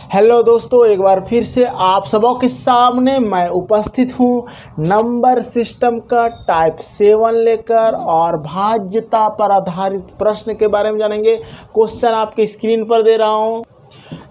Hello दोस्तों, एक बार फिर से आप सबों के सामने मैं उपस्थित हूँ नंबर सिस्टम का टाइप 7 लेकर और भाज्यता पर आधारित प्रश्न के बारे में जानेंगे। क्वेश्चन आपके स्क्रीन पर दे रहा हूँ।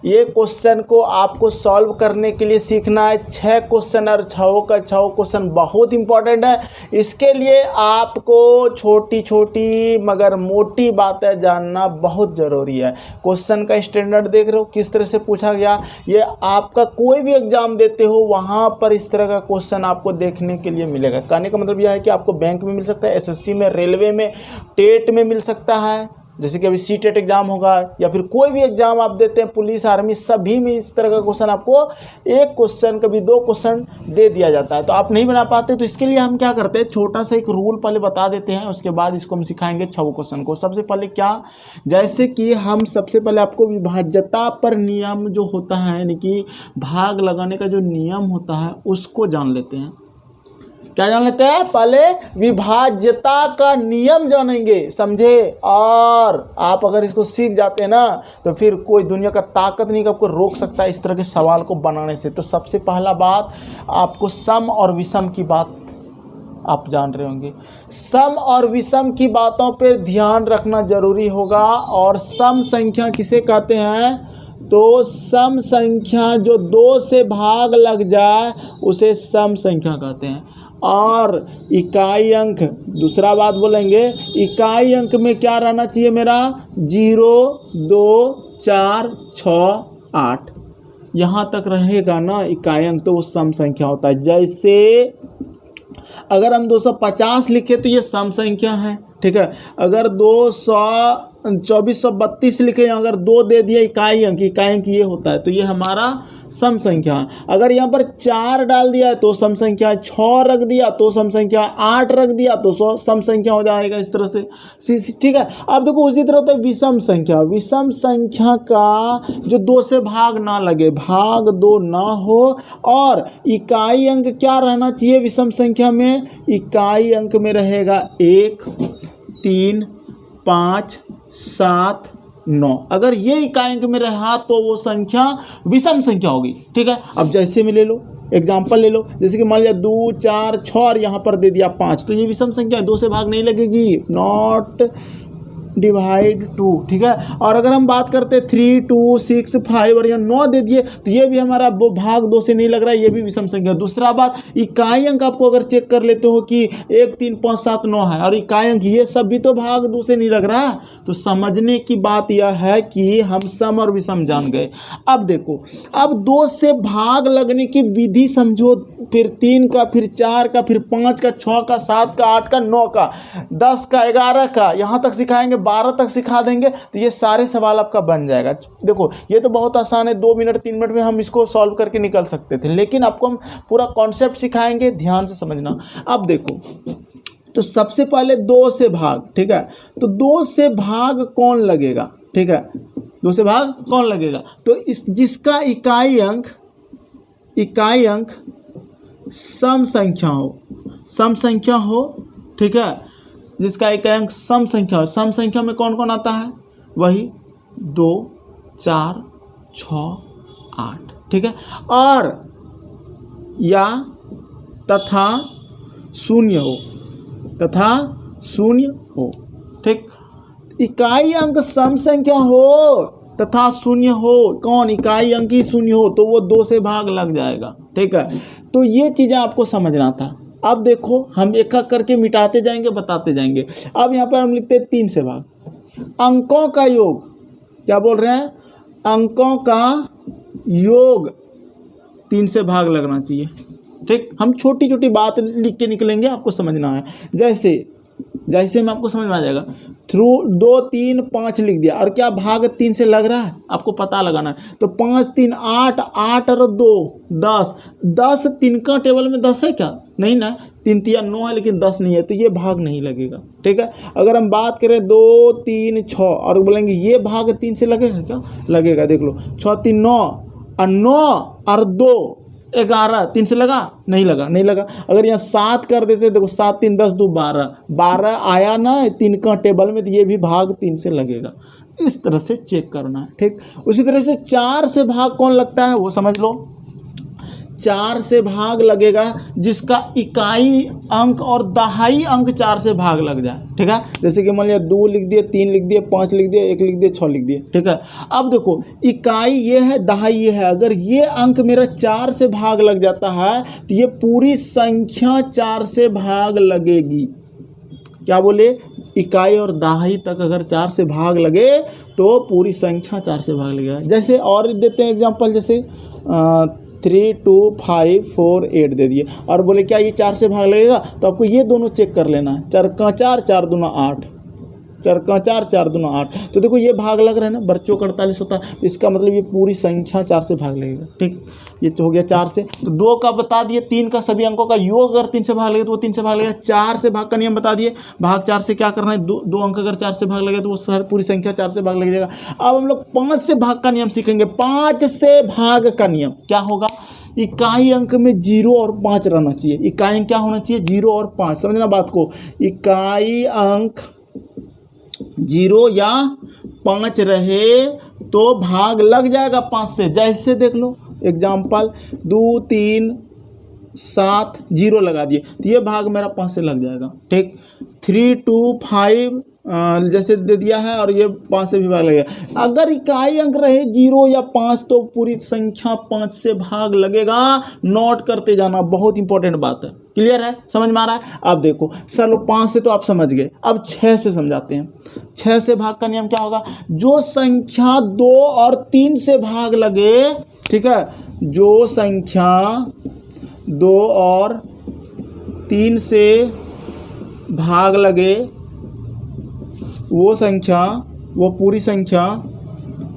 ये क्वेश्चन को आपको सॉल्व करने के लिए सीखना है। 6 क्वेश्चन और 6 का 6 क्वेश्चन बहुत इंपॉर्टेंट है। इसके लिए आपको छोटी छोटी मगर मोटी बातें जानना बहुत ज़रूरी है। क्वेश्चन का स्टैंडर्ड देख रहे हो किस तरह से पूछा गया। ये आपका कोई भी एग्जाम देते हो वहाँ पर इस तरह का क्वेश्चन आपको देखने के लिए मिलेगा। कहने का मतलब यह है कि आपको बैंक में मिल सकता है, एसएससी में, रेलवे में, टेट में मिल सकता है, जैसे कि अभी सीटेट एग्जाम होगा, या फिर कोई भी एग्जाम आप देते हैं, पुलिस, आर्मी, सभी में इस तरह का क्वेश्चन आपको एक क्वेश्चन कभी 2 क्वेश्चन दे दिया जाता है। तो आप नहीं बना पाते, तो इसके लिए हम क्या करते हैं, छोटा सा एक रूल पहले बता देते हैं, उसके बाद इसको हम सिखाएंगे 6 क्वेश्चन को। सबसे पहले क्या, जैसे कि हम सबसे पहले आपको विभाज्यता पर नियम जो होता है, यानी कि भाग लगाने का जो नियम होता है उसको जान लेते हैं। क्या जान लेते हैं? पहले विभाज्यता का नियम जानेंगे, समझे। और आप अगर इसको सीख जाते हैं ना, तो फिर कोई दुनिया का ताकत नहीं आपको रोक सकता इस तरह के सवाल को बनाने से। तो सबसे पहला बात, आपको सम और विषम की बात आप जान रहे होंगे। सम और विषम की बातों पर ध्यान रखना जरूरी होगा। और सम संख्या किसे कहते हैं? तो सम संख्या जो 2 से भाग लग जाए उसे सम संख्या कहते हैं। और इकाई अंक, दूसरा बात बोलेंगे, इकाई अंक में क्या रहना चाहिए मेरा? 0, 2, 4, 6, 8 यहाँ तक रहेगा ना इकाई अंक, तो वो सम संख्या होता है। जैसे अगर हम 250 लिखे तो ये सम संख्या है, ठीक है। अगर 2432 लिखे, अगर 2 दे दिया इकाई अंक ये होता है, तो ये हमारा सम संख्या है। अगर यहाँ पर 4 डाल दिया है तो सम संख्या है, 6 रख दिया तो सम संख्या, 8 रख दिया तो सम संख्या हो जाएगा, इस तरह से, ठीक है। अब देखो उसी तरह होता है विषम संख्या। विषम संख्या का जो 2 से भाग ना लगे, भाग 2 ना हो, और इकाई अंक क्या रहना चाहिए विषम संख्या में? इकाई अंक में रहेगा 1, 3, 5, 7, 9। अगर ये इकाई अंक में रहा तो वो संख्या विषम संख्या होगी, ठीक है। अब जैसे में ले लो, एग्जाम्पल ले लो, जैसे कि मान लिया 2, 4, 6 और यहाँ पर दे दिया 5, तो ये विषम संख्या है, 2 से भाग नहीं लगेगी, नॉट डिवाइड 2, ठीक है। और अगर हम बात करते 3, 2, 6, 5 और यहाँ 9 दे दिए, तो ये भी हमारा भाग 2 से नहीं लग रहा है, ये भी विषम संख्या। दूसरा बात, इकाई अंक आपको अगर चेक कर लेते हो कि 1, 3, 5, 7, 9 है, और इकाई अंक ये सब भी तो भाग 2 से नहीं लग रहा। तो समझने की बात यह है कि हम सम और विषम जान गए। अब देखो, अब 2 से भाग लगने की विधि समझो, फिर 3 का, फिर 4 का, फिर 5 का, 6 का, 7 का, 8 का, 9 का, 10 का, 11 का, यहाँ तक सिखाएंगे, 12 तक सिखा देंगे, तो ये सारे सवाल आपका बन जाएगा। देखो ये तो बहुत आसान है, 2 मिनट 3 मिनट में हम इसको सॉल्व करके निकल सकते थे, लेकिन आपको हम पूरा कॉन्सेप्ट सिखाएंगे, ध्यान से समझना। अब देखो, तो सबसे पहले 2 से भाग, ठीक है। तो 2 से भाग कौन लगेगा, ठीक है, 2 से भाग कौन लगेगा? तो जिसका इकाई अंक सम संख्या हो, ठीक है, जिसका इकाई अंक सम संख्या हो। सम संख्या में कौन कौन आता है? वही 2, 4, 6, 8, ठीक है। और या तथा शून्य हो, ठीक। इकाई अंक सम संख्या हो तथा शून्य हो, कौन? इकाई अंक ही शून्य हो, तो वो 2 से भाग लग जाएगा, ठीक है। तो ये चीज़ें आपको समझना था। अब देखो, हम एक एक करके मिटाते जाएंगे, बताते जाएंगे। अब यहाँ पर हम लिखते हैं 3 से भाग। अंकों का योग, क्या बोल रहे हैं? अंकों का योग 3 से भाग लगना चाहिए, ठीक। हम छोटी छोटी बात लिख के निकलेंगे, आपको समझना है। जैसे में आपको समझ में आ जाएगा। 2, 3, 5 लिख दिया, और क्या भाग 3 से लग रहा है आपको पता लगाना है। तो 5, 3, 8, 8 और 2, 10, 10 3 का टेबल में 10 है क्या? नहीं ना, 3 3 9 है, लेकिन 10 नहीं है, तो ये भाग नहीं लगेगा, ठीक है। अगर हम बात करें 2, 3, 6 और बोलेंगे ये भाग 3 से लगेगा क्या? लगेगा, देख लो, 6, 3, 9 और 9 और 2 11, 3 से लगा? नहीं लगा। अगर यहाँ 7 कर देते, देखो 7, 3, 10, 2, 12 आया ना 3 का टेबल में, तो ये भी भाग 3 से लगेगा। इस तरह से चेक करना है, ठीक। उसी तरह से 4 से भाग कौन लगता है वो समझ लो। 4 से भाग लगेगा जिसका इकाई अंक और दहाई अंक 4 से भाग लग जाए, ठीक है। जैसे कि मान लिया 2 लिख दिए, 3 लिख दिए, 5 लिख दिए, 1 लिख दिए, 6 लिख दिए, ठीक है। अब देखो इकाई ये है, दहाई ये है, अगर ये अंक मेरा 4 से भाग लग जाता है तो ये पूरी संख्या 4 से भाग लगेगी। क्या बोले, इकाई और दहाई तक अगर 4 से भाग लगे तो पूरी संख्या 4 से भाग लगेगा। जैसे और देते हैं एग्जांपल, जैसे 3 2 5 4 8 दे दिए और बोले क्या ये 4 से भाग लगेगा, तो आपको ये दोनों चेक कर लेना है। 4 का 4, 4 दूना 8, 4 का 4, 4 दूना 8। तो देखो ये भाग लग रहा है ना, बच्चों का 48 होता है, इसका मतलब ये पूरी संख्या 4 से भाग लगेगा, ठीक। ये तो हो गया 4 से। तो 2 का बता दिए, 3 का सभी अंकों का योग अगर 3 से भाग लगे तो वो 3 से भाग लगेगा। 4 से भाग का नियम बता दिए, भाग 4 से क्या करना है, दो अंक अगर 4 से भाग लगे तो वो पूरी संख्या 4 से भाग लग जाएगा। अब हम लोग 5 से भाग का नियम सीखेंगे। 5 से भाग का नियम क्या होगा, इकाई अंक में 0 और 5 रहना चाहिए। इकाई अंक क्या होना चाहिए, 0 और 5, समझना बात को। इकाई अंक 0 या 5 रहे तो भाग लग जाएगा 5 से। जैसे देख लो एग्जाम्पल, 2 3 7 0 लगा दिए तो ये भाग मेरा 5 से लग जाएगा, ठीक। 3 2 5 जैसे दे दिया है और ये 5 से भी भाग लगेगा। अगर इकाई अंक रहे 0 या 5 तो पूरी संख्या 5 से भाग लगेगा। नोट करते जाना, बहुत इंपॉर्टेंट बात है। क्लियर है, समझ में आ रहा है। अब देखो चलो 5 से तो आप समझ गए, अब 6 से समझाते हैं। 6 से भाग का नियम क्या होगा, जो संख्या 2 और 3 से भाग लगे, ठीक है, जो संख्या 2 और 3 से भाग लगे वो संख्या, वो पूरी संख्या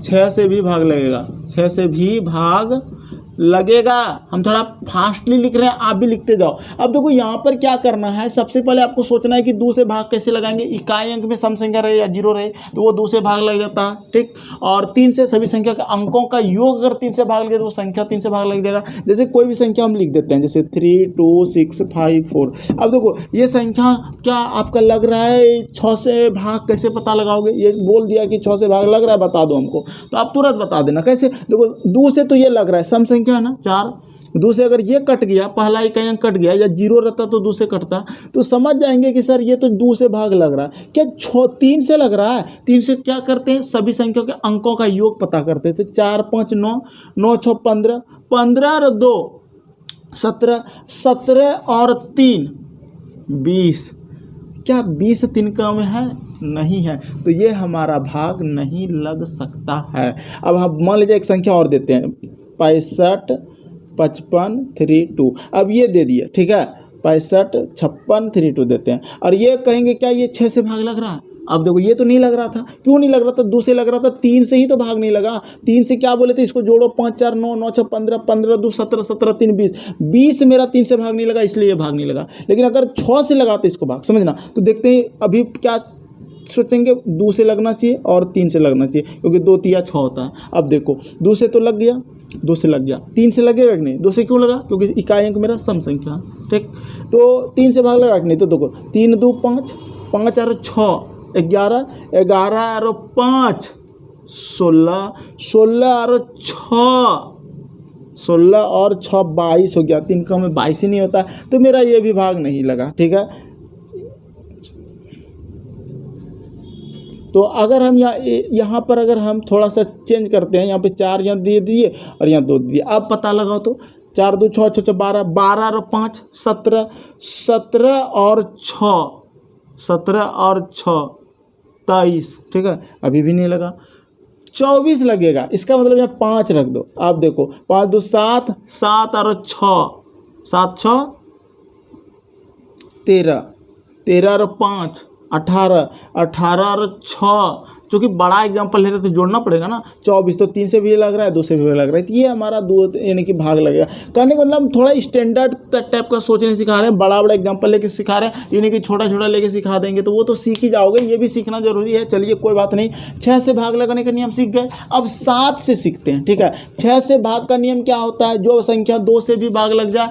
6 से भी भाग लगेगा, 6 से भी भाग लगेगा। हम थोड़ा फास्टली लिख रहे हैं, आप भी लिखते जाओ। अब देखो यहाँ पर क्या करना है, सबसे पहले आपको सोचना है कि 2 से भाग कैसे लगाएंगे। इकाई अंक में सम संख्या रहे या 0 रहे तो वो 2 से भाग लग जाता है, ठीक। और 3 से सभी संख्या के अंकों का योग अगर 3 से भाग लगे तो वो संख्या 3 से भाग लग जाएगा। जैसे कोई भी संख्या हम लिख देते हैं, जैसे 3 2 6 5 4। अब देखो ये संख्या क्या आपका लग रहा है 6 से भाग कैसे पता लगाओगे, ये बोल दिया कि 6 से भाग लग रहा है बता दो हमको, तो आप तुरंत बता देना कैसे। देखो 2 से तो ये लग रहा है, सम संख्या है ना 4, 2 से अगर ये कट गया, पहला इकाई अंक कट गया, या 0 रहता तो 2 से कटता, तो समझ जाएंगे कि सर ये तो 2 से भाग लग रहा है। क्या 3 से लग रहा है, 3 से क्या करते हैं, सभी संख्याओं के अंकों का योग पता करते थे। 4 5 9, 9 6 15, 15 और 2 17, 17 और 3 20। क्या 20 3 कम है, नहीं है, तो ये हमारा भाग नहीं लग सकता है। अब हम मान लीजिए एक संख्या और देते हैं, 65 55 3 2। अब ये दे दिए, ठीक है, 65 56 3 2 देते हैं और ये कहेंगे क्या ये 6 से भाग लग रहा है। अब देखो ये तो नहीं लग रहा था, क्यों नहीं लग रहा था, 2 से लग रहा था, 3 से ही तो भाग नहीं लगा। 3 से क्या बोले थे, इसको जोड़ो, 5 4 9, 9 6 15, 15 2 17, 17 3 20। 20 मेरा 3 से भाग नहीं लगा, इसलिए ये भाग नहीं लगा। लेकिन अगर 6 से लगाते इसको भाग, समझना, तो देखते हैं अभी क्या सोचेंगे, 2 से लगना चाहिए और 3 से लगना चाहिए, क्योंकि 2 3 6 होता है। अब देखो 2 से तो लग गया, 2 से लग गया, 3 से लगेगा कि नहीं, 2 से क्यों लगा, क्योंकि इकाई अंक मेरा सम संख्या, ठीक। तो 3 से भाग लगा कि नहीं, तो देखो 3 2 5, 5 और 6 11, 11 और 5 16, 16 और 6 16 और 6 22 हो गया। 3 का में 22 ही नहीं होता, तो मेरा ये भी भाग नहीं लगा, ठीक है। तो अगर हम यहाँ पर अगर हम थोड़ा सा चेंज करते हैं, यहाँ पे 4 यहाँ दे दिए और यहाँ 2 दिए, अब पता लगाओ तो 4 2 6 6 12, 12 और 5 17, 17 और 6 17 और 6 23, ठीक है, अभी भी नहीं लगा। 24 लगेगा, इसका मतलब यहाँ 5 रख दो। आप देखो 5 2 7, 7 और 6 7 6 13, 13 और 5 18, 18 और 6, जो कि बड़ा एग्जाम्पल है तो जोड़ना पड़ेगा ना। 24 तो 3 से भी लग रहा है, 2 से भी लग रहा है, तो ये हमारा 2 यानी कि भाग लगेगा। कहने का मतलब थोड़ा स्टैंडर्ड टाइप का सोचने सिखा रहे हैं, बड़ा बड़ा एग्जाम्पल लेके सिखा रहे हैं, यानी कि छोटा छोटा लेके सिखा देंगे तो वो तो सीख ही जाओगे, ये भी सीखना जरूरी है। चलिए कोई बात नहीं, 6 से भाग लगाने का नियम सीख गए। अब 7 से सीखते हैं, ठीक है। 6 से भाग का नियम क्या होता है, जो संख्या 2 से भी भाग लग जाए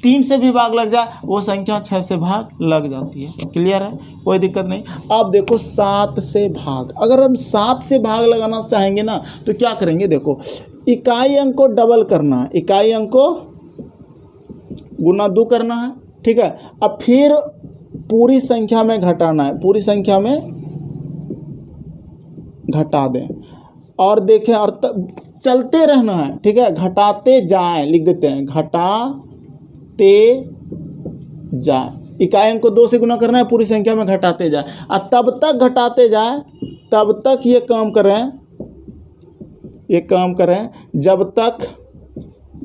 3 से भी भाग लग जाए वो संख्या 6 से भाग लग जाती है। क्लियर है, कोई दिक्कत नहीं। अब देखो 7 से भाग, अगर हम 7 से भाग लगाना चाहेंगे ना तो क्या करेंगे, देखो इकाई अंक को डबल करना है, इकाई अंक को गुना 2 करना है, ठीक है। अब फिर पूरी संख्या में घटाना है, पूरी संख्या में घटा दें और देखें और चलते रहना है, ठीक है। घटाते जाएं, लिख देते हैं घटाते जाएं। इकाई अंक को 2 से गुना करना है, पूरी संख्या में घटाते जाएं और तब तक घटाते जाएं, तब तक ये काम करें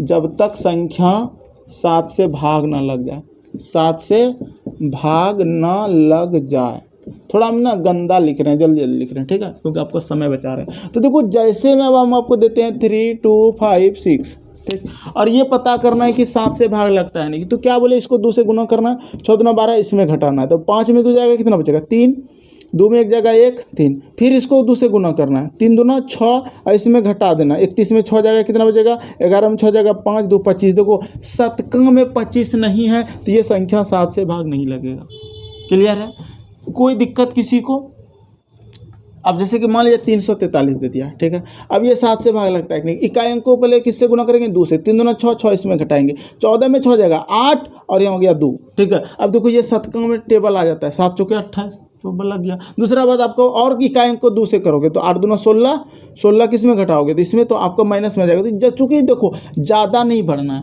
जब तक संख्या 7 से भाग ना लग जाए, 7 से भाग ना लग जाए। थोड़ा हम ना गंदा लिख रहे हैं, जल्दी जल्दी लिख रहे हैं, ठीक है, क्योंकि आपको समय बचा रहे हैं। तो देखो जैसे में अब हम आपको देते हैं 3, 2, 5, 6, ठीक, और ये पता करना है कि 7 से भाग लगता है नहीं, तो क्या बोले, इसको 2 से गुना करना है, 6 दूना 12, इसमें घटाना है। तो 5 में 2 जाएगा, कितना बचेगा 3, 2 में 1 जाएगा 1, 3, फिर इसको 2 से गुना करना है, 3 दूना 6 और इसमें घटा देना, 31 में 6 जाएगा, कितना बचेगा 11 में 6 जाएगा 5, 2 25। देखो शतकंग में 25 नहीं है तो ये संख्या 7 से भाग नहीं लगेगा। क्लियर है, कोई दिक्कत किसी को। अब जैसे कि मान लीजिए 343 दे दिया, ठीक है। अब ये 7 से भाग लगता है कि नहीं, इकाई अंक को पहले किससे गुना करेंगे, 2 से, 3 दूना 6, 6 इसमें घटाएंगे, 14 में 6 जाएगा 8 और यहाँ हो गया 2, ठीक है। अब देखो ये शतकंग में टेबल आ जाता है, 7 चौके 28, तो लग गया। दूसरा बात, आपको और इकाई अंक को 2 से करोगे तो 8 दूना 16, 16 किस में घटाओगे तो इसमें, तो आपका माइनस में जाएगा। तो चूंकि देखो ज़्यादा नहीं बढ़ना है,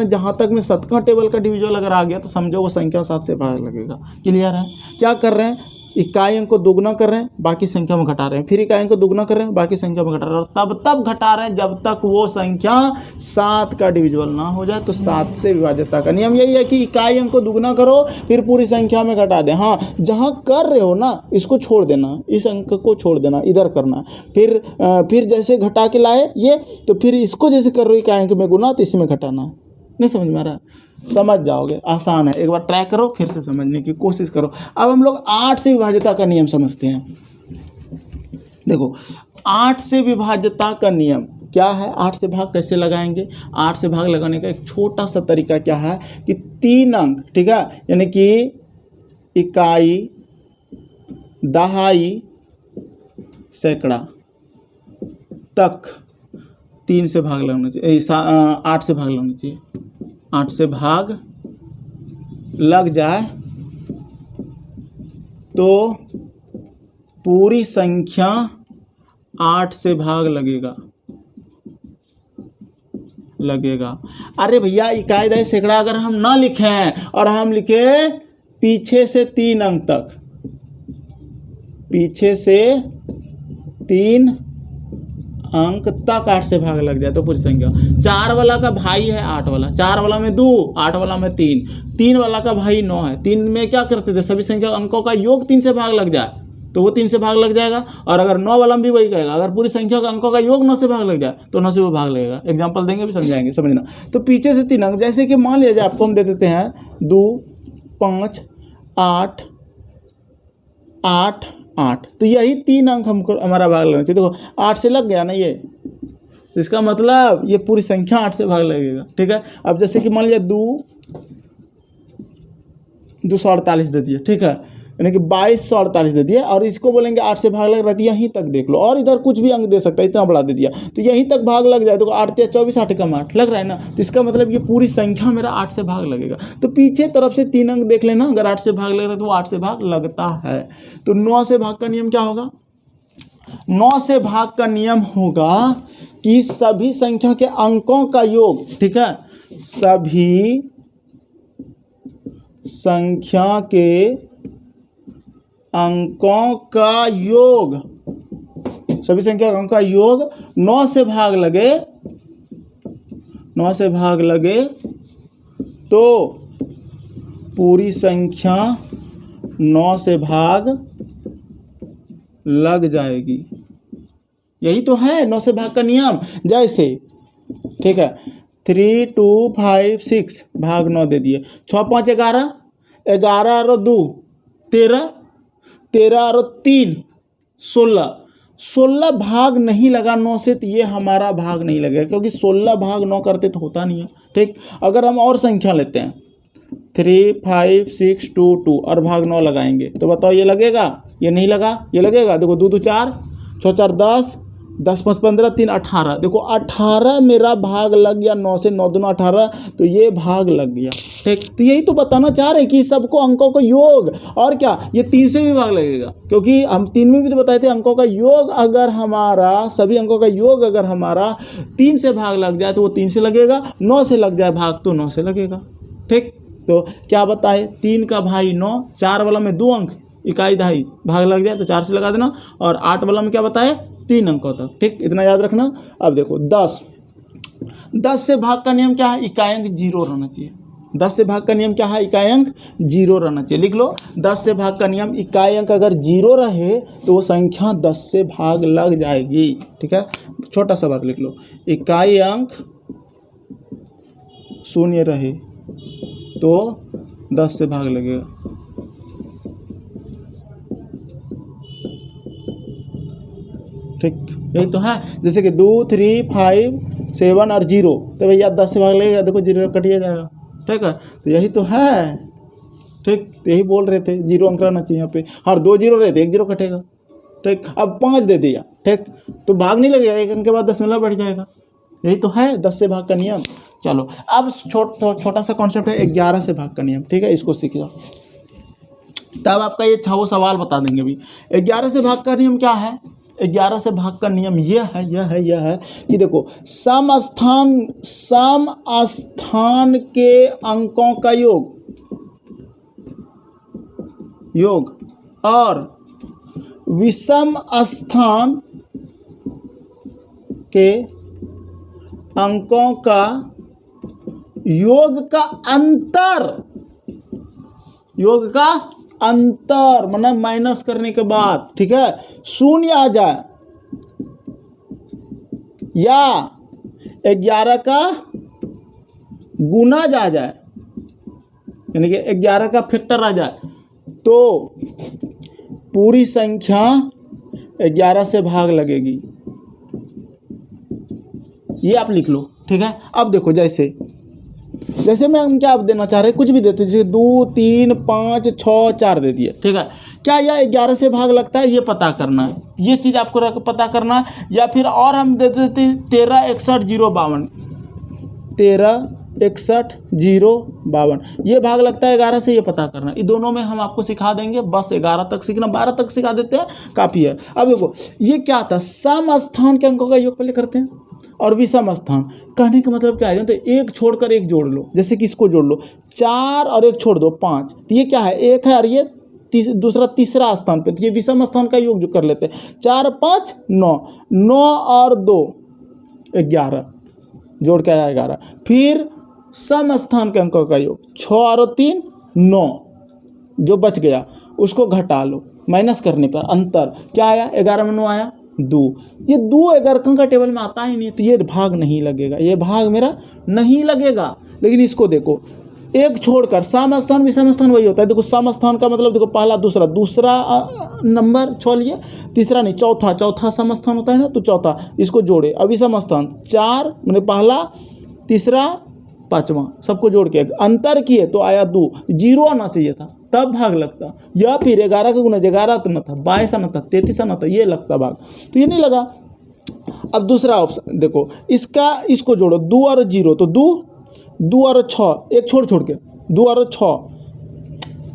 जहाँ तक में शतकंग टेबल का डिविजन अगर आ गया तो समझो वो संख्या 7 से भाग लगेगा। क्लियर है, क्या कर रहे हैं, इकाई अंक को दोगुना कर रहे हैं, बाकी संख्या में घटा रहे हैं, फिर इकाई अंक को दोगुना कर रहे हैं, बाकी संख्या में घटा रहे हैं, और तब घटा रहे हैं जब तक वो संख्या 7 का डिविजिबल ना हो जाए। तो 7 से विभाज्यता का नियम यही है कि इकाई अंक को दुगुना करो फिर पूरी संख्या में घटा दें। हाँ, जहाँ कर रहे हो ना इसको छोड़ देना, इस अंक को छोड़ देना, इधर करना, फिर जैसे घटा के लाए ये, तो फिर इसको जैसे कर रहे हो इकाई अंक में गुना तो इसमें घटाना। नहीं समझ में आ रहा, समझ जाओगे, आसान है, एक बार ट्राई करो फिर से समझने की कोशिश करो। अब हम लोग 8 से विभाज्यता का नियम समझते हैं। देखो 8 से विभाज्यता का नियम क्या है, 8 से भाग कैसे लगाएंगे। 8 से भाग लगाने का एक छोटा सा तरीका क्या है कि 3 अंक, ठीक है, यानी कि इकाई, दहाई, सैकड़ा तक 3 से भाग लगना चाहिए, 8 से भाग लगना चाहिए। 8 से भाग लग जाए तो पूरी संख्या 8 से भाग लगेगा। अरे भैया इकाई, दहाई, सैकड़ा अगर हम ना लिखें और हम लिखे पीछे से 3 अंक तक, पीछे से 3 अंक तक 8 से भाग लग जाए तो पूरी संख्या। 4 वाला का भाई है 8 वाला, 4 वाला में 2, 8 वाला में 3, 3 वाला का भाई 9 है। 3 में क्या करते थे, सभी संख्या अंकों का योग 3 से भाग लग जाए तो वो 3 से भाग लग जाएगा। और अगर 9 वाला में भी वही कहेगा, अगर पूरी संख्या का अंकों का योग 9 से भाग लग जाए तो 9 से वो भाग लगेगा। एग्जाम्पल देंगे भी समझाएंगे, समझना। तो पीछे से 3 अंक, जैसे कि मान लिया जाए आपको हम दे देते हैं 2, 5, 8, 8, 8, तो यही 3 अंक हमको हमारा भाग लगना चाहिए। देखो 8 से लग गया ना ये, इसका मतलब ये पूरी संख्या 8 से भाग लगेगा, ठीक है। अब जैसे कि मान लिया 248 दे दिए, ठीक है, यानी कि 2248 दे दिया, और इसको बोलेंगे 8 से भाग लग रहा है, यहीं तक देख लो, और इधर कुछ भी अंक दे सकता है, इतना बड़ा दे दिया तो यहीं तक भाग लग जाए। तो 8 या 24, 8 कम 8 लग रहा है ना, तो इसका मतलब ये पूरी संख्या मेरा 8 से भाग लगेगा। तो पीछे तरफ से 3 अंक देख लेना, अगर 8 से भाग लग रहा है तो वो 8 से भाग लगता है। तो 9 से भाग का नियम क्या होगा, 9 से भाग का नियम होगा कि सभी संख्या के अंकों का योग, ठीक है, सभी संख्या के अंकों का योग, सभी संख्या के अंकों का योग 9 से भाग लगे, 9 से भाग लगे तो पूरी संख्या 9 से भाग लग जाएगी। यही तो है 9 से भाग का नियम। जैसे, ठीक है, 3, 2, 5, 6 भाग 9 दे दिए, 6, 5, 11, 11 और 2 13, 13 और 3 16, 16 भाग नहीं लगा 9 से, तो ये हमारा भाग नहीं लगेगा, क्योंकि 16 भाग 9 करते तो होता नहीं है। ठीक, अगर हम और संख्या लेते हैं 3, 5, 6, 2, 2 और भाग 9 लगाएंगे तो बताओ ये लगेगा? ये नहीं लगा, ये लगेगा। देखो 2 2 4, 6 4 10, 10 5 15, 3 18। देखो 18 मेरा भाग लग गया 9 से, 9 दूना 18, तो ये भाग लग गया। ठीक, तो यही तो बताना चाह रहे कि सबको अंकों का योग, और क्या ये 3 से भी भाग लगेगा, क्योंकि हम 3 में भी तो बताए थे अंकों का योग अगर हमारा, सभी अंकों का योग अगर हमारा 3 से भाग लग जाए तो वो 3 से लगेगा, 9 से लग जाए भाग तो 9 से लगेगा। ठीक, तो क्या बताए? 3 का भाई 9, 4 वाला में 2 अंक इकाई दहाई भाग लग जाए तो 4 से लगा देना, और 8 वाला में क्या बताए? 3 अंकों तक। ठीक, इतना याद रखना। अब देखो 10 से भाग का नियम क्या है? इकाई अंक 0 रहना चाहिए। 10 से भाग का नियम क्या है? इकाई अंक 0 रहना चाहिए। लिख लो, 10 से भाग का नियम, इकाई अंक अगर 0 रहे तो वो संख्या 10 से भाग लग जाएगी। ठीक है, छोटा सा बात लिख लो, इकाई अंक 0 रहे तो 10 से भाग लगेगा। ठीक, यही तो है। जैसे कि 2, 3, 5, 7 और 0, तो भैया 10 से भाग लगेगा, देखो 0 कटिया जाएगा। ठीक है, तो यही तो है। ठीक, तो यही बोल रहे थे 0 अंक रहना चाहिए यहाँ पे, और 2 0 रहते 1 0 कटेगा। ठीक, अब 5 दे दिया, ठीक, तो भाग नहीं लगेगा, 1 अंक के बाद 10 बढ़ जाएगा। यही तो है 10 से भाग का नियम। चलो अब छोटा सा कॉन्सेप्ट है 11 से भाग का नियम। ठीक है, इसको सीख लो, तब आपका ये 6 सवाल बता देंगे भी। 11 से भाग का नियम क्या है? 11 से भाग का नियम यह है कि देखो, सम स्थान के अंकों का योग और विषम स्थान के अंकों का योग का अंतर मतलब माइनस करने के बाद, ठीक है, 0 आ जाए या 11 का गुना जा जाए, यानी कि 11 का फैक्टर आ जाए, तो पूरी संख्या 11 से भाग लगेगी। ये आप लिख लो। ठीक है, अब देखो, जैसे मैं हम क्या देना चाह रहे हैं, कुछ भी देते, जैसे 2, 3, 5, 6, 4 दे दिए। ठीक है, क्या यह 11 से भाग लगता है? ये पता करना है, ये चीज़ आपको पता करना है। या फिर और हम दे देते 13, 61, 0, 52, 13, 61, 0, 52, ये भाग लगता है 11 से, ये पता करना। ये दोनों में हम आपको सिखा देंगे, बस 11 तक सीखना, 12 तक सिखा देते हैं, काफ़ी है। अब देखो, ये क्या था? सम स्थान के अंकों का योग पहले करते हैं, और विषम स्थान। कहने का मतलब क्या है? तो एक छोड़कर एक जोड़ लो, जैसे कि इसको जोड़ लो, 4 और 1 छोड़ दो 5, तो ये क्या है? 1 है, और ये दूसरा तीसरा स्थान पे, तो ये विषम स्थान का योग जो कर लेते हैं। 4 5 9, 9 और 2 11, जोड़ के आया 11। फिर सम स्थान के अंकों का योग, 6 और 3 9, जो बच गया उसको घटा लो, माइनस करने पर अंतर क्या आया? 11 में 9 आया 2। ये 2 11 का टेबल में आता ही नहीं, तो ये भाग नहीं लगेगा, ये भाग मेरा नहीं लगेगा। लेकिन इसको देखो, एक छोड़कर सम स्थान विषम स्थान वही होता है। देखो, सम स्थान का मतलब देखो, पहला दूसरा नंबर छोड़िए, तीसरा नहीं, चौथा सम स्थान होता है ना, तो चौथा इसको जोड़े। अब विषम स्थान 4, मैंने पहला, तीसरा, 5वां, सबको जोड़ के अंतर किए तो आया 2, 0 आना चाहिए था, तब भाग लगता। या फिर 11 का गुना 11 तो न था, 22 आना था, 33 आना था, ये लगता भाग, तो ये नहीं लगा। अब दूसरा ऑप्शन देखो, इसको जोड़ो, 2 और 0, तो 2 और 6, एक छोड़ के 2 और 6,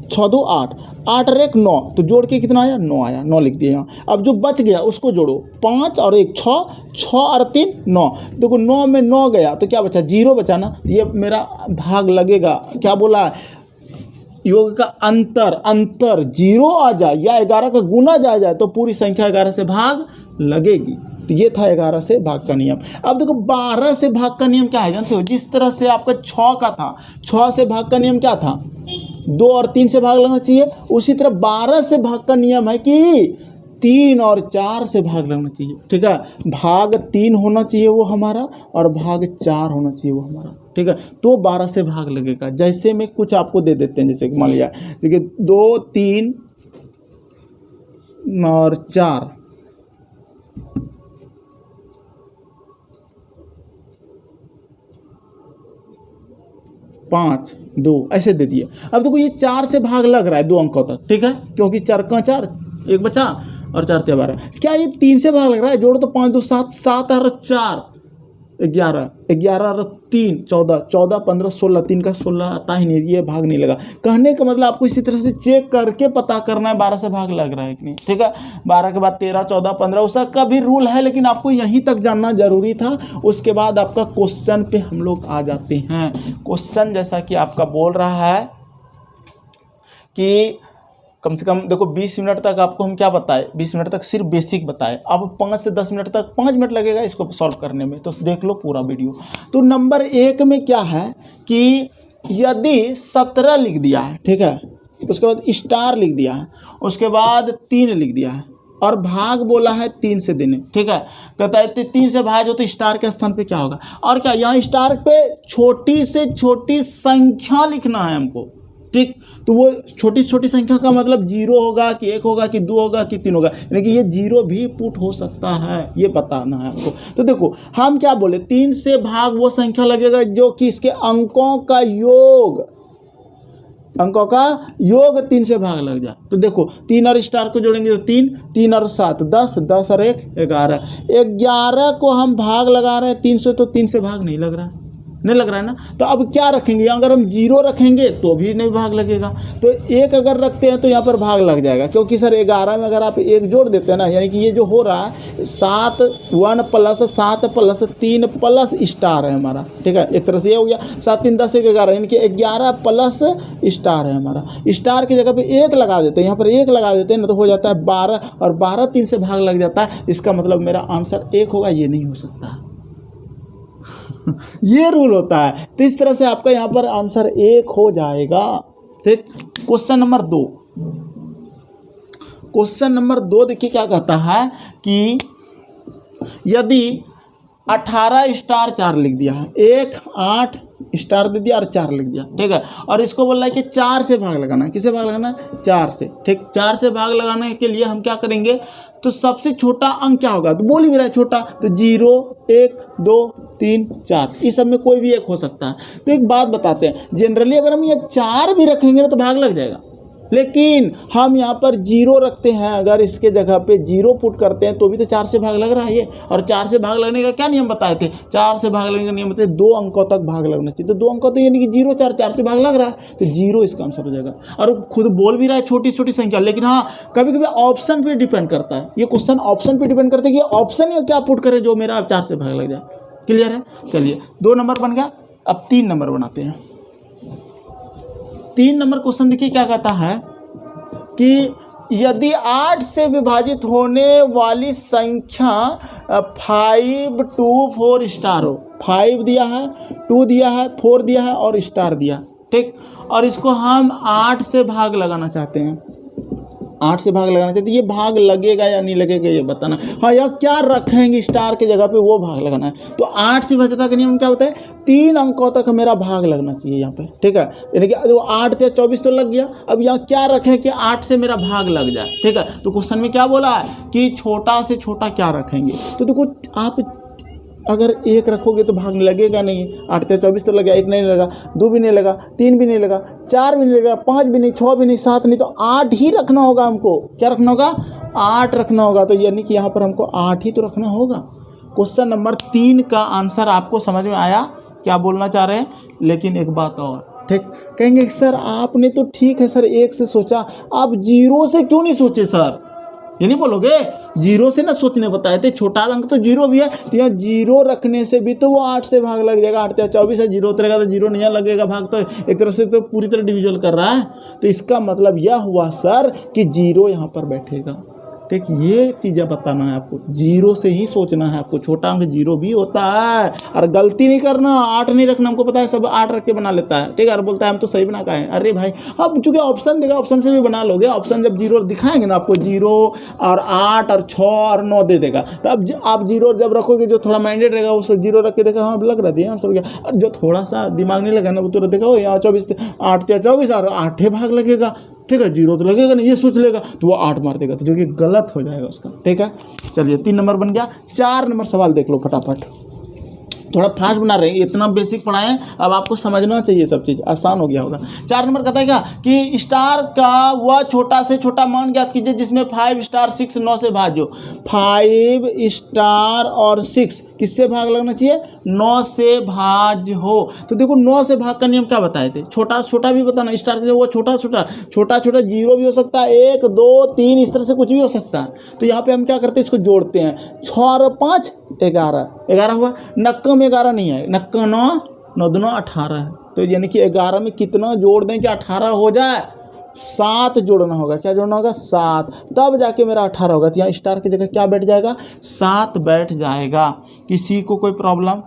6 2 8, 8 और 1 9, तो जोड़ के कितना आया? 9 आया, 9 लिख दिया यहाँ। अब जो बच गया उसको जोड़ो, 5 और 1 6, 6 और 3 9, देखो 9 में 9 गया तो क्या बचा? 0 बचा ना, ये मेरा भाग लगेगा। क्या बोला? योग का अंतर 0 आ जाए या 11 का गुना जाए तो पूरी संख्या 11 से भाग लगेगी। तो ये था 11 से भाग का नियम। अब देखो 12 से भाग का नियम क्या है जानते हो? जिस तरह से आपका 6 का था, 6 से भाग का नियम क्या था? 2 और 3 से भाग लगना चाहिए। उसी तरह 12 से भाग का नियम है कि 3 और 4 से भाग लगना चाहिए। ठीक है, भाग 3 होना चाहिए वो हमारा, और भाग 4 होना चाहिए वो हमारा। ठीक है, तो 12 से भाग लगेगा। जैसे में कुछ आपको दे देते हैं, जैसे मान लिया देखिए 2 3 और 4, 5 2 ऐसे दे दिए। अब देखो ये 4 से भाग लग रहा है 2 अंकों तक, ठीक है, क्योंकि 4 का 4 एक बचा और 4 × 12। क्या ये 3 से भाग लग रहा है? जोड़ तो 5 2 7 7 और 4 11 11 और 3 14 14 15 16 3 का 16 आता ही नहीं, ये भाग नहीं लगा। कहने का मतलब आपको इसी तरह से चेक करके पता करना है 12 से भाग लग रहा है कि नहीं, ठीक है। 12 के बाद 13 14 15 उसका भी रूल है, लेकिन आपको यहीं तक जानना जरूरी था। उसके बाद आपका क्वेश्चन पे हम लोग आ जाते हैं। क्वेश्चन जैसा कि आपका बोल रहा है कि कम से कम देखो 20 मिनट तक आपको हम क्या बताए, 20 मिनट तक सिर्फ बेसिक बताए। अब 5 से 10 मिनट तक 5 मिनट लगेगा इसको सॉल्व करने में, तो देख लो पूरा वीडियो। तो नंबर 1 में क्या है कि यदि 17 लिख दिया है, ठीक है, उसके बाद स्टार लिख दिया है, उसके बाद 3 लिख दिया है और भाग बोला है 3 से देने, ठीक है। कहता है 3 से भाग हो तो स्टार के स्थान पे क्या होगा, और क्या यहाँ स्टार पे छोटी से छोटी संख्या लिखना है हमको, ठीक। तो वो छोटी से छोटी संख्या का मतलब 0 होगा कि 1 होगा कि 2 होगा कि 3 होगा, यानी कि ये 0 भी पुट हो सकता है, ये बताना है आपको। तो देखो हम क्या बोले, 3 से भाग वो संख्या लगेगा जो कि इसके अंकों का योग, अंकों का योग 3 से भाग लग जाए। तो देखो 3 और स्टार को जोड़ेंगे तो 3 3 और 7 10 10 और 1 11 11 को हम भाग लगा रहे हैं 3 से, तो 3 से भाग नहीं लग रहा है, नहीं लग रहा है ना। तो अब क्या रखेंगे, अगर हम 0 रखेंगे तो भी नहीं भाग लगेगा, तो 1 अगर रखते हैं तो यहाँ पर भाग लग जाएगा, क्योंकि सर 11 में अगर आप 1 जोड़ देते हैं ना, यानी कि ये जो हो रहा है 7 1 + 7 + 3 प्लस स्टार है हमारा, ठीक है। एक तरह से ये हो गया 7 3 10 1 11, यानी कि 11 प्लस स्टार है हमारा। स्टार की जगह पे 1 लगा देते हैं, यहाँ पर 1 लगा देते हैं ना, तो हो जाता है 12 और 12 3 से भाग लग जाता है। इसका मतलब मेरा आंसर 1 होगा, ये नहीं हो सकता। ये रूल होता है। तो इस तरह से आपका यहाँ पर आंसर 1 हो जाएगा, ठीक। क्वेश्चन नंबर 2, क्वेश्चन नंबर 2 देखिए क्या कहता है कि यदि 18 स्टार 4 लिख दिया है, 1 8 स्टार दे दिया और 4 लिख दिया, ठीक है, और इसको बोल रहा है कि 4 से भाग लगाना है। किसे भाग लगाना है? 4 से, ठीक। 4 से भाग लगाने के लिए हम क्या करेंगे, तो सबसे छोटा अंक क्या होगा, तो बोल ही रहा है छोटा, तो 0 1 2 3 4 इस सब में कोई भी एक हो सकता है। तो एक बात बताते हैं, जनरली अगर हम ये 4 भी रखेंगे ना तो भाग लग जाएगा, लेकिन हम यहाँ पर 0 रखते हैं, अगर इसके जगह पे 0 पुट करते हैं तो भी तो 4 से भाग लग रहा है ये। और 4 से भाग लगने का क्या नियम बताए थे, 4 से भाग लगने का नियम बताए 2 अंकों तक भाग लगना चाहिए। तो 2 अंकों तो यानी कि 0 4 4 से भाग लग रहा है, तो 0 इसका आंसर हो जाएगा। और खुद बोल भी रहा है छोटी छोटी संख्या, लेकिन हाँ कभी कभी ऑप्शन पे डिपेंड करता है, ये क्वेश्चन ऑप्शन पे डिपेंड करता है कि ऑप्शन में क्या पुट करे जो मेरा 4 से भाग लग जाए। क्लियर है? चलिए 2 नंबर बन गया, अब 3 नंबर बनाते हैं। 3 नंबर क्वेश्चन देखिए क्या कहता है कि यदि 8 से विभाजित होने वाली संख्या 5 2 4 स्टार हो, 5 दिया है, 2 दिया है, 4 दिया है और स्टार दिया, ठीक। और इसको हम 8 से भाग लगाना चाहते हैं, 8 से भाग लगाना चाहते हैं। ये भाग लगेगा या नहीं लगेगा ये बताना। हाँ, या क्या रखेंगे स्टार के जगह पे वो भाग लगाना है। तो 8 से विभाज्यता का नियम क्या होता है, 3 अंकों तक मेरा भाग लगना चाहिए यहाँ पे, ठीक है। यानी कि 8 से 24 तो लग गया, अब यहाँ क्या रखें कि 8 से मेरा भाग लग जाए, ठीक है। तो क्वेश्चन में क्या बोला है कि छोटा से छोटा क्या रखेंगे, तो देखो आप अगर 1 रखोगे तो भाग लगेगा नहीं, 8 से 24 तो लगा, 1 नहीं लगा, 2 भी नहीं लगा, 3 भी नहीं लगा, 4 भी नहीं लगा, 5 भी नहीं, 6 भी नहीं, 7 नहीं, तो 8 ही रखना होगा हमको। क्या रखना होगा? 8 रखना होगा। तो यानी कि यहाँ पर हमको 8 ही तो रखना होगा। क्वेश्चन नंबर 3 का आंसर आपको समझ में आया, क्या बोलना चाह रहे हैं। लेकिन एक बात और, ठीक, कहेंगे सर आपने तो ठीक है सर 1 से सोचा, आप 0 से क्यों नहीं सोचे सर? ये नहीं बोलोगे, 0 से ना सोचने बताए थे, छोटा अंक तो 0 भी है, तो यहाँ 0 रखने से भी तो वो 8 से भाग लग जाएगा। 8 से 24 है, 0 उतरेगा तो 0 नहीं लगेगा भाग, तो एक तरह से तो पूरी तरह डिविजन कर रहा है। तो इसका मतलब यह हुआ सर कि 0 यहाँ पर बैठेगा, ठीक। ये चीज़ें बताना है आपको, 0 से ही सोचना है आपको। छोटा अंक 0 भी होता है, और गलती नहीं करना, 8 नहीं रखना। हमको पता है सब 8 रख के बना लेता है, ठीक है, और बोलता है हम तो सही बना का है। अरे भाई अब चूंकि ऑप्शन देगा, ऑप्शन से भी बना लोगे। ऑप्शन जब 0 दिखाएंगे ना आपको, 0 और 8 और 6 और 9 दे देगा, तो अब आप 0 जब रखोगे, जो थोड़ा माइंडेड रहेगा उसको 0 रख के देखा, हाँ लग रहा है आंसर गया। और जो थोड़ा सा दिमाग नहीं लगा ना, वो तो देखा हो यहाँ 24 8 या 24 और 8 भाग लगेगा, ठीक है, 0 तो लगेगा नहीं, ये सोच लेगा तो वो 8 मार देगा, तो जो कि गलत हो जाएगा उसका, ठीक है। चलिए 3 नंबर बन गया। 4 नंबर सवाल देख लो फटाफट। थोड़ा फास्ट बना रहे हैं, इतना बेसिक पढ़ाएं, अब आपको समझना चाहिए, सब चीज़ आसान हो गया होगा। 4 नंबर कहता है क्या कि स्टार का वह छोटा से छोटा मान ज्ञात कीजिए जिसमें 5 स्टार 6 9 से भाज्य हो। 5 स्टार और 6 किससे भाग लगना चाहिए? 9 से भाज्य हो। तो देखो 9 से भाग का नियम क्या बताए थे? छोटा से छोटा भी बताना, स्टार के वो छोटा छोटा 0 भी हो सकता है, 1 2 3 इस तरह से कुछ भी हो सकता है। तो यहाँ पे हम क्या करते हैं, इसको जोड़ते हैं। 6 और 5 11 हुआ। नक्का में 11 नहीं है, नक्का 9 9 2 18 है। तो यानी कि 11 में कितना जोड़ दें कि 18 हो जाए? 7 जोड़ना होगा। क्या जोड़ना होगा? 7, तब जाके मेरा 18 होगा। तो यहाँ स्टार की जगह क्या बैठ जाएगा? 7 बैठ जाएगा। किसी को कोई प्रॉब्लम?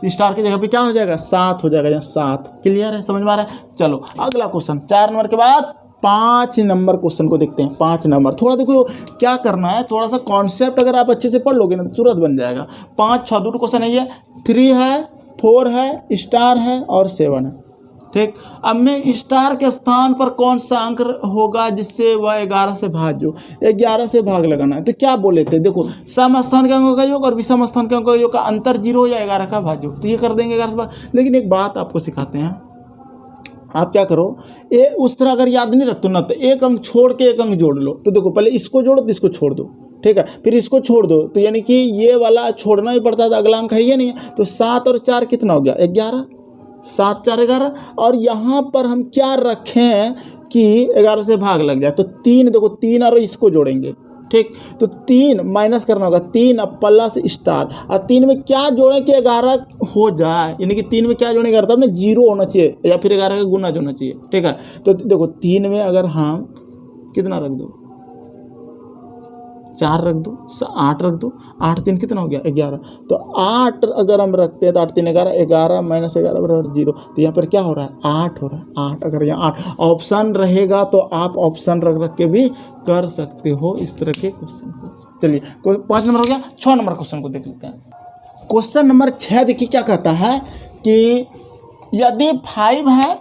स्टार की जगह पे क्या हो जाएगा? 7 हो जाएगा। यहाँ 7 क्लियर है, समझ में आ रहा है? चलो अगला क्वेश्चन, 4 नंबर के बाद 5 नंबर क्वेश्चन को देखते हैं। 5 नंबर थोड़ा देखो क्या करना है, थोड़ा सा कॉन्सेप्ट अगर आप अच्छे से पढ़ लोगे ना तो तुरंत बन जाएगा। 5 6 2 क्वेश्चन है ये, 3 है 4 है स्टार है और 7 है। ठीक, अब मैं स्टार के स्थान पर कौन सा अंक होगा जिससे वह 11 से भाज्य हो? 11 से भाग लगाना है। तो क्या बोले थे, देखो सम स्थान के अंकों का योग और विषम स्थान के अंकों का योग का अंतर 0 या 11 का भाज्य हो। तो ये कर देंगे 11 से भाग। लेकिन एक बात आपको सिखाते हैं, आप क्या करो, उस तरह अगर याद नहीं रखते ना तो एक अंक छोड़ के एक अंक जोड़ लो। तो देखो पहले इसको जोड़ो तो इसको छोड़ दो, ठीक है, फिर इसको छोड़ दो। तो यानी कि ये वाला छोड़ना ही पड़ता था, अगला अंक है ये नहीं है। तो 7 और 4 कितना हो गया? 11। 7 4 11। और यहाँ पर हम क्या रखें कि 11 से भाग लग जाए? तो 3, देखो 3 और इसको जोड़ेंगे। ठीक, तो 3 माइनस करना होगा, 3 अब प्लस स्टार, और 3 में क्या जोड़ें कि 11 हो जाए? यानी कि 3 में क्या जोड़ेंगे? तब ना 0 होना चाहिए या फिर 11 का गुना होना चाहिए। ठीक है, तो देखो 3 में अगर हम कितना रख दो? 4 रख दो, 8 रख दो, 8 3 कितना हो गया? 11। तो 8 अगर हम रखते हैं तो 8 3 11, 11 माइनस 11 बराबर 0। तो यहाँ पर क्या हो रहा है? 8 हो रहा है। 8 अगर यहाँ 8 ऑप्शन रहेगा तो आप ऑप्शन रख के भी कर सकते हो इस तरह के क्वेश्चन को। चलिए 5 नंबर हो गया। 6 नंबर क्वेश्चन को देख लेते हैं। क्वेश्चन नंबर 6 देखिए क्या कहता है कि यदि 5 है,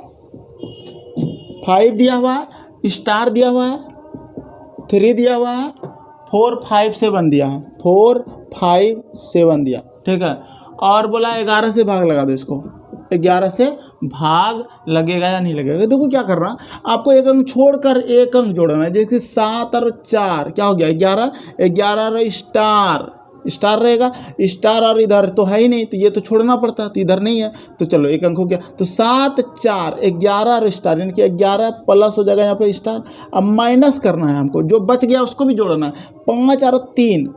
5 दिया हुआ है, स्टार दिया हुआ है, 3 दिया हुआ है, 4 5 7 दिया है, 4 5 7 दिया, ठीक है, और बोला 11 से भाग लगा दो इसको। 11 से भाग लगेगा या नहीं लगेगा? देखो क्या कर रहा, आपको एक अंक छोड़कर एक अंक जोड़ना है। जैसे 7 और 4 क्या हो गया? 11। 11 और स्टार रहेगा, स्टार और इधर तो है ही नहीं, तो ये तो छोड़ना पड़ता, तो इधर नहीं है, तो चलो एक अंक हो गया। तो 7 4 11 और स्टार, यानी कि 11 प्लस हो जाएगा यहाँ पे स्टार। अब माइनस करना है हमको, जो बच गया उसको भी जोड़ना है। 5 और 3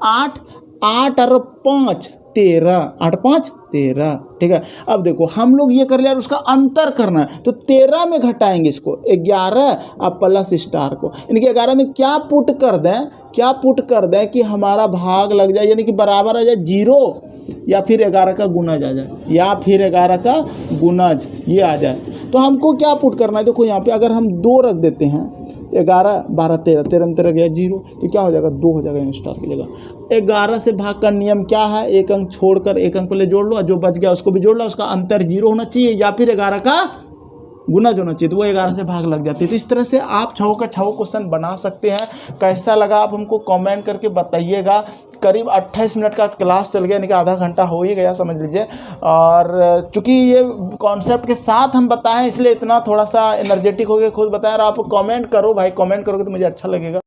8, 8 और 5 13, 8 5 13, ठीक है। अब देखो हम लोग ये कर लिया, उसका अंतर करना है, तो 13 में घटाएंगे इसको 11 अब प्लस स्टार को, यानी कि 11 में क्या पुट कर दें कि हमारा भाग लग जाए, यानी कि बराबर आ जाए 0 या फिर 11 का गुणज आ जाए, या फिर 11 का गुणज ये आ जाए। तो हमको क्या पुट करना है? देखो यहाँ पे अगर हम 2 रख देते हैं, 11 12 13, 13 में 13 गया 0, तो क्या हो जाएगा? 2 हो जाएगा स्टार की जगह। 11 से भाग का नियम क्या है? एक अंक छोड़कर एक अंक पहले जोड़ लो, जो बच गया उसको भी जोड़ लो, उसका अंतर 0 होना चाहिए या फिर 11 का गुना होना चाहिए, तो वो 11 से भाग लग जाती है। तो इस तरह से आप 6 का 6 क्वेश्चन बना सकते हैं। कैसा लगा आप हमको कमेंट करके बताइएगा। करीब 28 मिनट का क्लास चल गया, यानी कि आधा घंटा हो ही गया समझ लीजिए। और चूंकि ये कॉन्सेप्ट के साथ हम बताएं इसलिए इतना थोड़ा सा एनर्जेटिक हो गया, खुद बताएं। और आप कमेंट करो भाई, कमेंट करोगे तो मुझे अच्छा लगेगा।